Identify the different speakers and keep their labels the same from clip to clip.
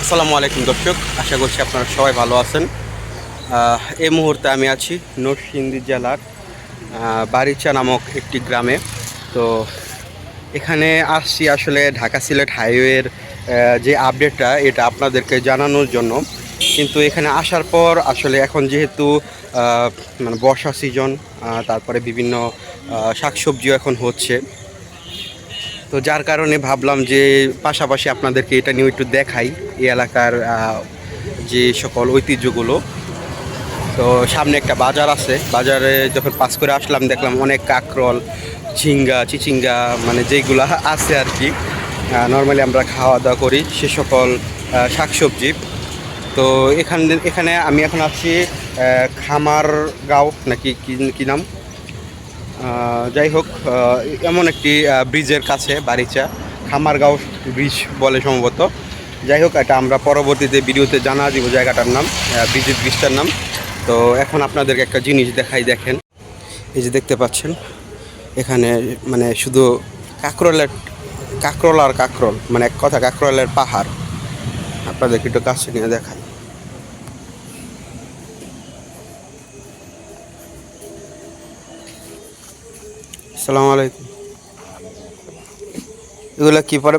Speaker 1: আসসালামু আলাইকুম দর্শক, আশা করছি আপনারা সবাই ভালো আছেন। এই মুহূর্তে আমি আছি নরসিংদী জেলার বারিচা নামক একটি গ্রামে। তো এখানে আসছি আসলে ঢাকা সিলেট হাইওয়ের যে আপডেটটা এটা আপনাদেরকে জানানোর জন্য। কিন্তু এখানে আসার পর আসলে এখন যেহেতু মানে বর্ষা সিজন, তারপরে বিভিন্ন শাকসবজিও এখন হচ্ছে, তো যার কারণে ভাবলাম যে পাশাপাশি আপনাদেরকে এটা নিয়ে একটু দেখাই এই এলাকার যে সকল ঐতিহ্যগুলো। তো সামনে একটা বাজার আছে, বাজারে যখন পাস করে আসলাম দেখলাম অনেক কাঁকরোল, ঝিঙ্গা, চিচিঙ্গা, মানে যেগুলো আছে আর কি নর্মালি আমরা খাওয়া দাওয়া করি সে সকল শাকসবজি। তো এখানে আমি এখন আছি খামারগাঁও নাকি কি নাম, যাই হোক, এমন একটি ব্রিজের কাছে বারিচা, খামারগাঁও ব্রিজ বলে সম্ভবত। যাই হোক, এটা আমরা পরবর্তীতে ভিডিওতে জানা দিব জায়গাটার নাম, ব্রিজটার নাম। তো এখন আপনাদেরকে একটা জিনিস দেখাই, দেখেন এই যে দেখতে পাচ্ছেন এখানে মানে শুধু কাঁকরোল আর কাঁকরোল, মানে এক কথা কাঁকরোলের পাহাড়। আপনাদেরকে একটু কাছে নিয়ে দেখাই। আসসালামু আলাইকুম। এগুলা কি পরে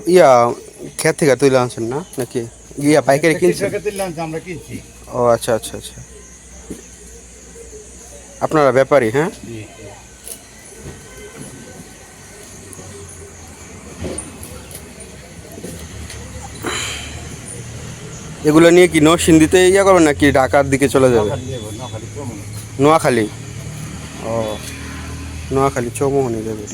Speaker 1: ক্ষেত থেকে তুলে আনছেন না নাকি পাইকারি কিনছেন? ও আচ্ছা আচ্ছা আচ্ছা, আপনারা ব্যাপারী? হ্যাঁ, এগুলো নিয়ে কি নরসিংদীতে করবেন নাকি ঢাকার দিকে চলে যাবে? নোয়াখালী। ও, নোয়াখালী চৌমোহনী যাবে।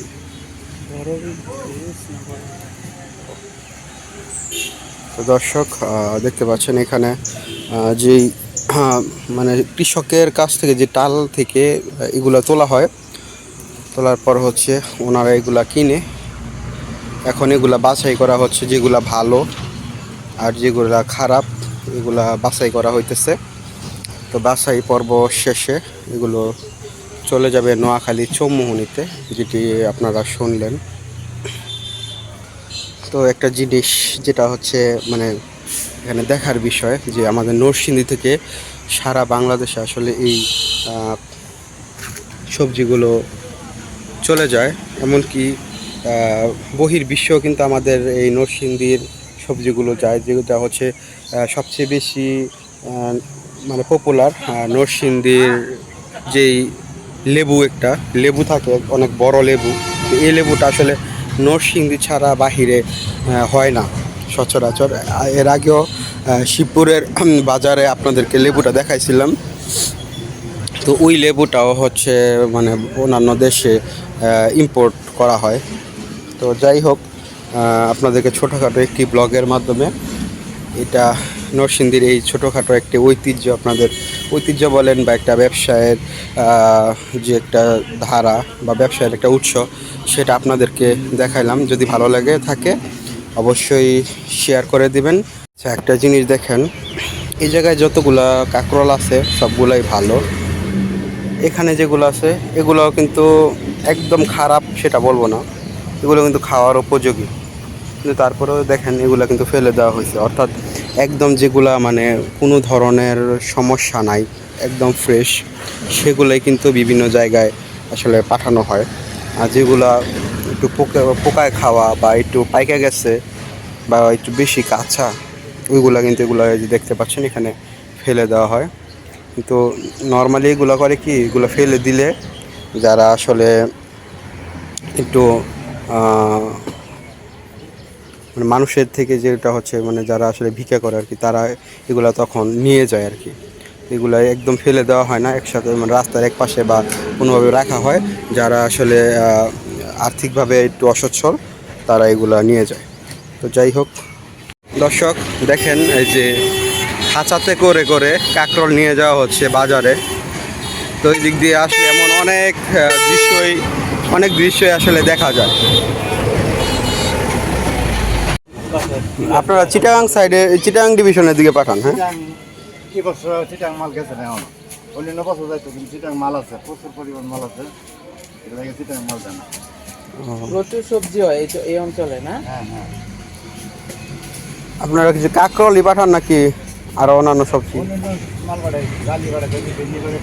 Speaker 1: তো দর্শক, দেখতে পাচ্ছেন এখানে যেই মানে কৃষকের কাছ থেকে যে টাল থেকে এগুলো তোলা হয়, তোলার পর হচ্ছে ওনারা এগুলা কিনে এখন এগুলা বাছাই করা হচ্ছে, যেগুলা ভালো আর যেগুলা খারাপ এগুলা বাছাই করা হইতেছে। তো বাছাই পর্ব শেষে এগুলো চলে যাবে নোয়াখালী চৌমোহনীতে, যেটি আপনারা শুনলেন। তো একটা জিনিস যেটা হচ্ছে মানে এখানে দেখার বিষয় যে আমাদের নরসিংদী থেকে সারা বাংলাদেশে আসলে এই সবজিগুলো চলে যায়, এমনকি বহির্বিশ্বেও কিন্তু আমাদের এই নরসিংদীর সবজিগুলো যায়, যেটা হচ্ছে সবচেয়ে বেশি মানে পপুলার। নরসিংদীর যেই একটা লেবু থাকে, অনেক বড় লেবু, এই লেবুটা আসলে নরসিংদী ছাড়া বাহিরে হয় না সচরাচর। এর আগেও শিবপুরের বাজারে আপনাদেরকে লেবুটা দেখাইছিলাম। তো ওই লেবুটাও হচ্ছে মানে অন্যান্য দেশে ইম্পোর্ট করা হয়। তো যাই হোক, আপনাদেরকে ছোটোখাটো একটি ব্লগের মাধ্যমে এটা নরসিংদীর এই ছোটোখাটো একটি ঐতিহ্য, আপনাদের ঐতিহ্য বলেন বা একটা ব্যবসায়ের যে একটা ধারা বা ব্যবসায়ের একটা উৎস, সেটা আপনাদেরকে দেখাইলাম। যদি ভালো লাগে থাকে অবশ্যই শেয়ার করে দিবেন। আচ্ছা, একটা জিনিস দেখেন, এই জায়গায় যতগুলা কাঁকরোল আছে সবগুলাই ভালো। এখানে যেগুলো আছে এগুলো কিন্তু একদম খারাপ সেটা বলবো না, এগুলো কিন্তু খাওয়ার উপযোগী। কিন্তু তারপরেও দেখেন এগুলো কিন্তু ফেলে দেওয়া হয়েছে, অর্থাৎ একদম যেগুলা মানে কোনো ধরনের সমস্যা নাই, একদম ফ্রেশ, সেগুলোই কিন্তু বিভিন্ন জায়গায় আসলে পাঠানো হয়। আর যেগুলা একটু পোকায় খাওয়া বা একটু পাইকা গেছে বা একটু বেশি কাঁচা, ওইগুলা কিন্তু এগুলো যে দেখতে পাচ্ছেন এখানে ফেলে দেওয়া হয়। কিন্তু নর্মালি এগুলো করে কি, এগুলো ফেলে দিলে যারা আসলে একটু মানে মানুষের থেকে যেটা হচ্ছে মানে যারা আসলে ভিক্ষা করে আর কি, তারা এগুলো তখন নিয়ে যায় আর কি। এগুলো একদম ফেলে দেওয়া হয় না একসাথে, মানে রাস্তার এক পাশে বা কোনোভাবে রাখা হয়। যারা আসলে আর্থিকভাবে একটু অসচ্ছল তারা এগুলো নিয়ে যায়। তো যাই হোক দর্শক, দেখেন এই যে খাঁচাতে করে করে কাঁকরোল নিয়ে যাওয়া হচ্ছে বাজারে। তো এই দিক দিয়ে আসলে এমন অনেক দৃশ্যই আসলে দেখা যায়। আপনারা চিটাগাং সাইডে, চিটাগাং ডিভিশনের দিকে পাঠান? হ্যাঁ,
Speaker 2: কি বছর চিটাং মাল গেছে না এখন, অন্যান্য বছর যাইতো কিন্তু চিটাং মাল আছে, প্রচুর পরিমাণ মাল আছে, এটা লাগে চিটাং মাল দেয় না।
Speaker 3: প্রচুর সবজি হয় এই অঞ্চলে না?
Speaker 2: হ্যাঁ হ্যাঁ।
Speaker 1: আপনারা কিছু কাঁকরোলি পাঠান নাকি আরো অন্যান্য সবজি?
Speaker 2: অন্যান্য মাল বাড়াই, ডালি বাড়াই, ভেন্ডি বাড়াই,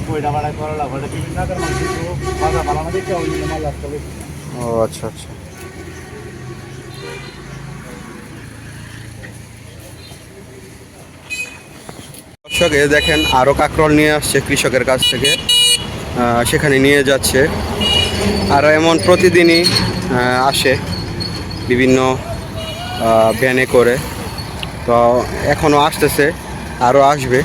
Speaker 2: কইটা বাড়াই, করলা বাড়াই, বিভিন্ন রকম মাল কিন্তু বাজার ভালো না দেখে অন্যান্য মাল আসতে হবে।
Speaker 1: ও আচ্ছা আচ্ছা। দর্শক এ দেখেন আরও কাঁকরোল নিয়ে আসছে কৃষকের কাছ থেকে, সেখানে নিয়ে যাচ্ছে। আর এমন প্রতিদিনই আসে বিভিন্ন ভ্যানে করে, তো এখনও আসতেছে, আরও আসবে।